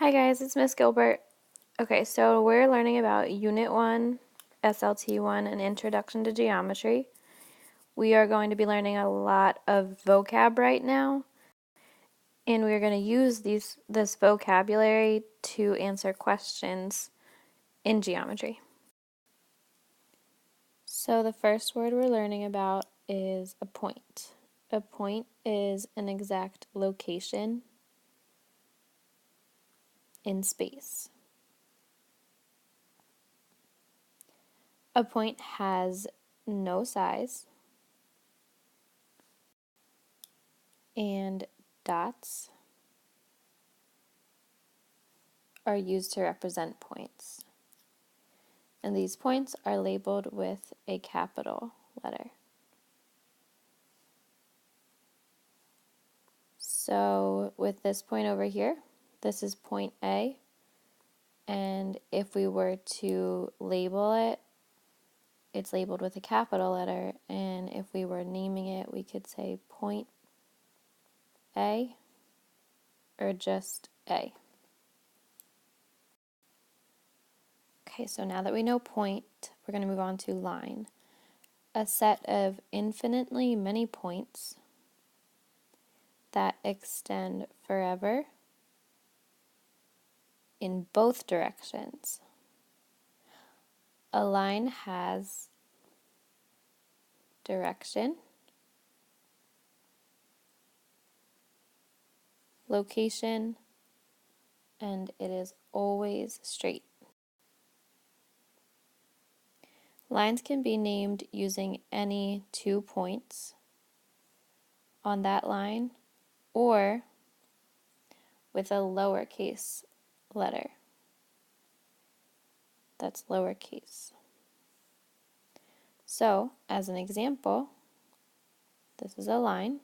Hi guys, it's Miss Gilbert. Okay, so we're learning about Unit 1, SLT1, an Introduction to Geometry. We are going to be learning a lot of vocab right now, and we're going to use this vocabulary to answer questions in geometry. So the first word we're learning about is a point. A point is an exact location in space. A point has no size, and dots are used to represent points. And these points are labeled with a capital letter. So with this point over here, this is point A, and if we were to label it, it's labeled with a capital letter, and if we were naming it, we could say point A or just A. Okay, so now that we know point, we're going to move on to line. A set of infinitely many points that extend forever in both directions. A line has direction, location, and it is always straight. Lines can be named using any 2 points on that line or with a lowercase letter. That's lowercase. So, as an example, this is a line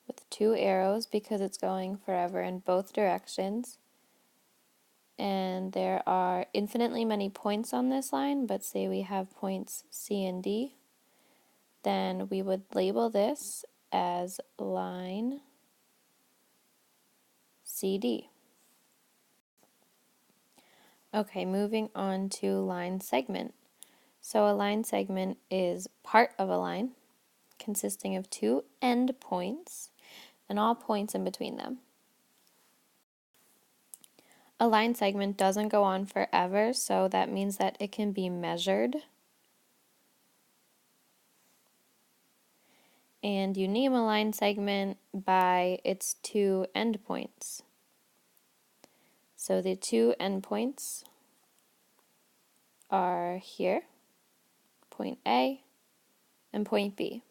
with 2 arrows because it's going forever in both directions. And there are infinitely many points on this line, but say we have points C and D, then we would label this as line CD. Okay, moving on to line segment. So a line segment is part of a line consisting of 2 end points and all points in between them. A line segment doesn't go on forever, so that means that it can be measured. And you name a line segment by its 2 endpoints. So the 2 endpoints are here, point A and point B.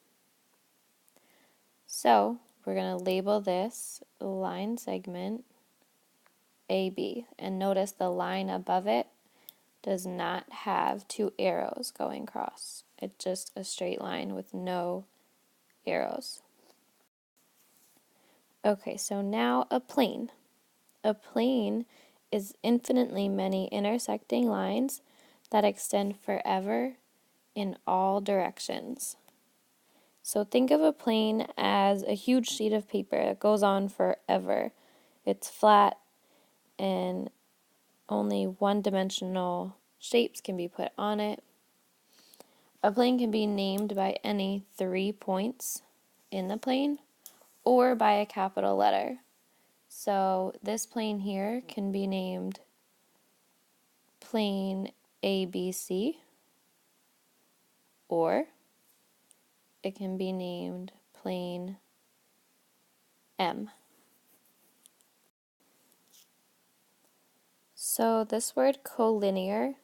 So we're going to label this line segment AB, and notice the line above it does not have 2 arrows going across. It's just a straight line with no arrows. Okay, so now a plane. A plane is infinitely many intersecting lines that extend forever in all directions. So think of a plane as a huge sheet of paper that goes on forever. It's flat and only one-dimensional shapes can be put on it. A plane can be named by any 3 points in the plane or by a capital letter. So this plane here can be named plane ABC, or it can be named plane M. So this word collinear,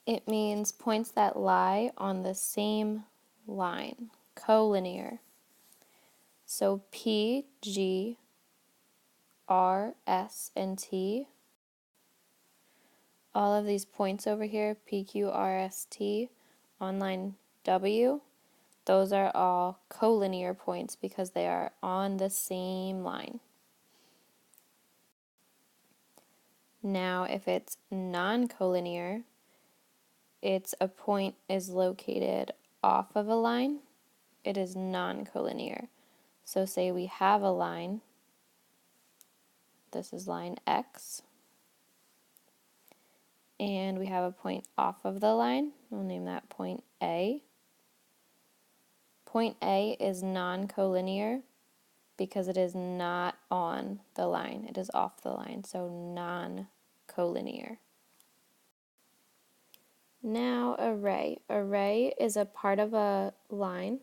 it means points that lie on the same line, collinear. So P, G, R, S, and T, all of these points over here, P, Q, R, S, T, on line W, those are all collinear points because they are on the same line. Now, if it's non-collinear, it's a point is located off of a line, it is non-collinear. So say we have a line this is line X. And we have a point off of the line. We'll name that point A. Point A is non-collinear because it is not on the line. It is off the line, so non-collinear. Now a ray. A ray is a part of a line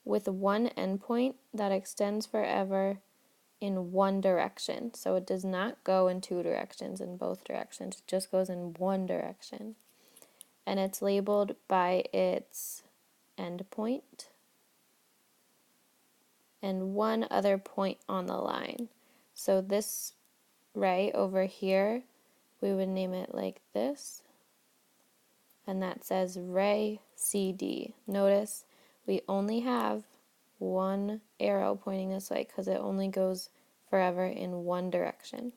with one endpoint that extends forever in one direction. So it does not go in two directions, in both directions. It just goes in one direction. And it's labeled by its endpoint and one other point on the line. So this ray over here, we would name it like this. And that says ray CD. Notice we only have one arrow pointing this way because it only goes forever in one direction.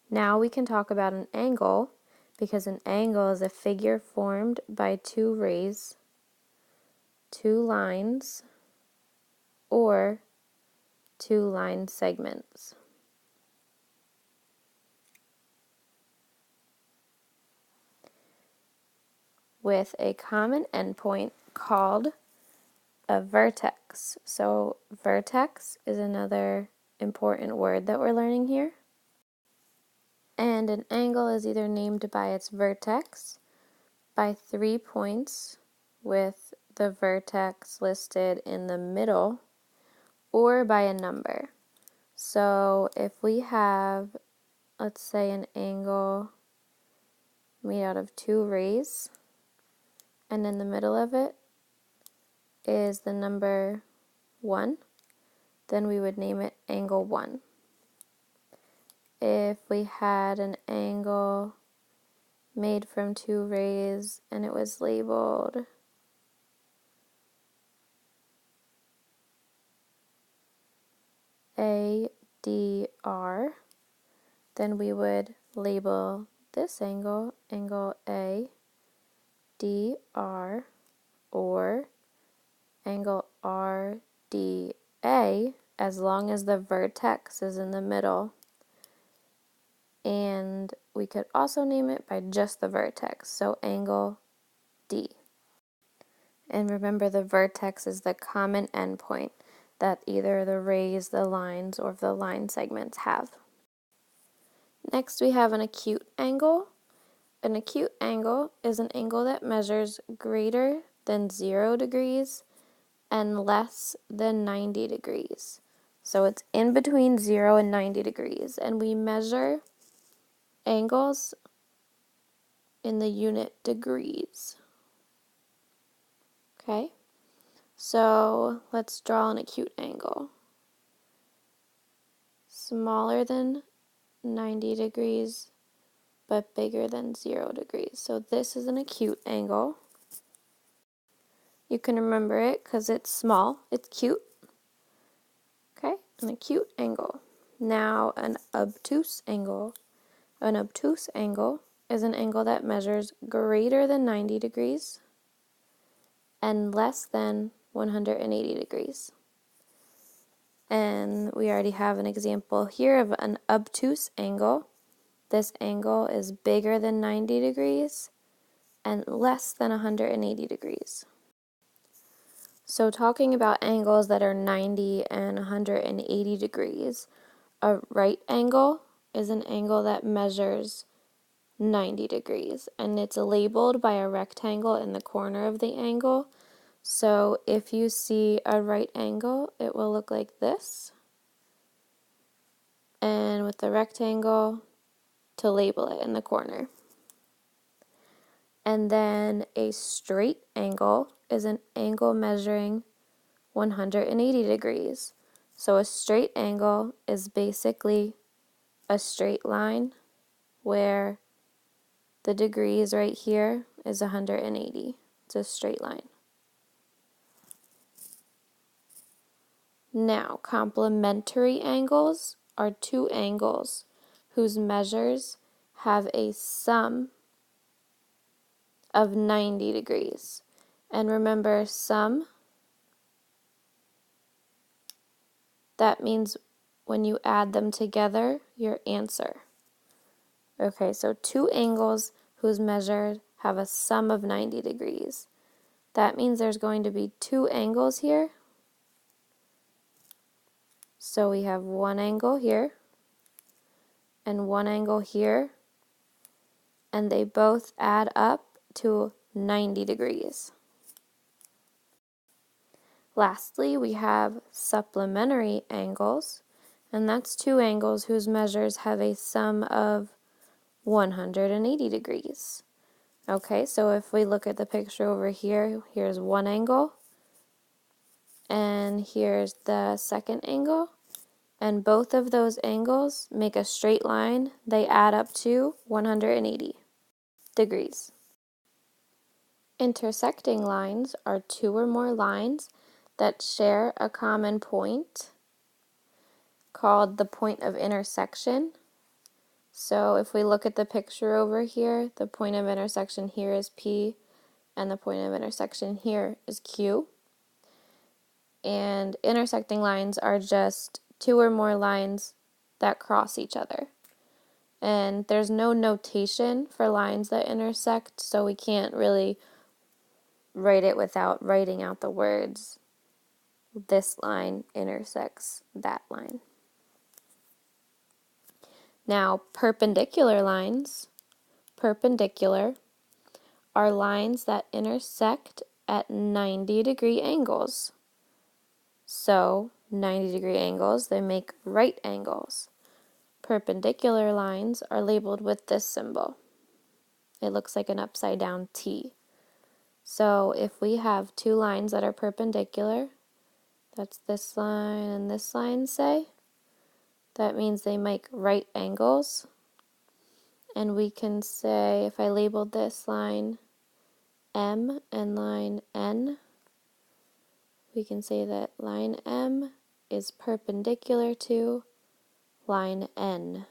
Now we can talk about an angle, because an angle is a figure formed by two rays, two lines, or two line segments. With a common endpoint called a vertex. So vertex is another important word that we're learning here. And an angle is either named by its vertex, by 3 points with the vertex listed in the middle, or by a number. So if we have, let's say, an angle made out of two rays, and in the middle of it is the number 1, then we would name it angle 1. If we had an angle made from two rays and it was labeled ADR, then we would label this angle, angle ADR, or angle RDA, as long as the vertex is in the middle. And we could also name it by just the vertex, so angle D. And remember, the vertex is the common endpoint that either the rays, the lines, or the line segments have. Next, we have an acute angle. An acute angle is an angle that measures greater than 0 degrees and less than 90 degrees. So it's in between 0 and 90 degrees, and we measure angles in the unit degrees. Okay, so let's draw an acute angle. Smaller than 90 degrees, but bigger than 0 degrees. So this is an acute angle. You can remember it because it's small, it's cute. Okay, an acute angle. Now an obtuse angle. An obtuse angle is an angle that measures greater than 90 degrees and less than 180 degrees. And we already have an example here of an obtuse angle. This angle is bigger than 90 degrees and less than 180 degrees. So talking about angles that are 90 and 180 degrees, a right angle is an angle that measures 90 degrees, and it's labeled by a rectangle in the corner of the angle. So if you see a right angle, it will look like this, and with the rectangle to label it in the corner. And then a straight angle is an angle measuring 180 degrees. So a straight angle is basically a straight line where the degrees right here is 180. It's a straight line. Now, complementary angles are two angles whose measures have a sum of 90 degrees. And remember, sum that means when you add them together, your answer. Okay, so two angles whose measures have a sum of 90 degrees. That means there's going to be two angles here. So we have one angle here and one angle here, and they both add up to 90 degrees. Lastly, we have supplementary angles, and that's two angles whose measures have a sum of 180 degrees. Okay, so if we look at the picture over here, here's one angle, and here's the second angle, and both of those angles make a straight line. They add up to 180 degrees. Intersecting lines are two or more lines that share a common point called the point of intersection. So if we look at the picture over here, the point of intersection here is P, and the point of intersection here is Q. And intersecting lines are just two or more lines that cross each other. And there's no notation for lines that intersect, so we can't really write it without writing out the words, this line intersects that line. Now, perpendicular lines, perpendicular, are lines that intersect at 90-degree angles. So, 90-degree angles, they make right angles. Perpendicular lines are labeled with this symbol. It looks like an upside down T. So, if we have two lines that are perpendicular, that's this line and this line, say, that means they make right angles. And we can say, if I labeled this line M and line N, we can say that line M is perpendicular to line N.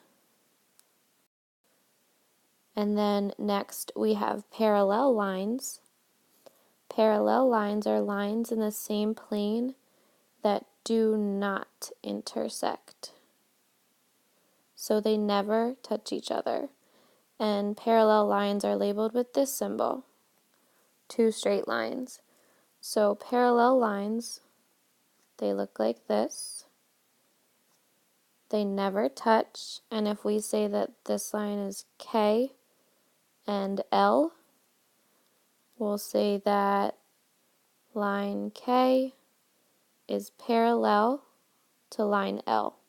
And then next we have parallel lines. Parallel lines are lines in the same plane that do not intersect. So they never touch each other. And parallel lines are labeled with this symbol, two straight lines. So parallel lines, they look like this. They never touch, and if we say that this line is K and L, we'll say that line K is parallel to line L.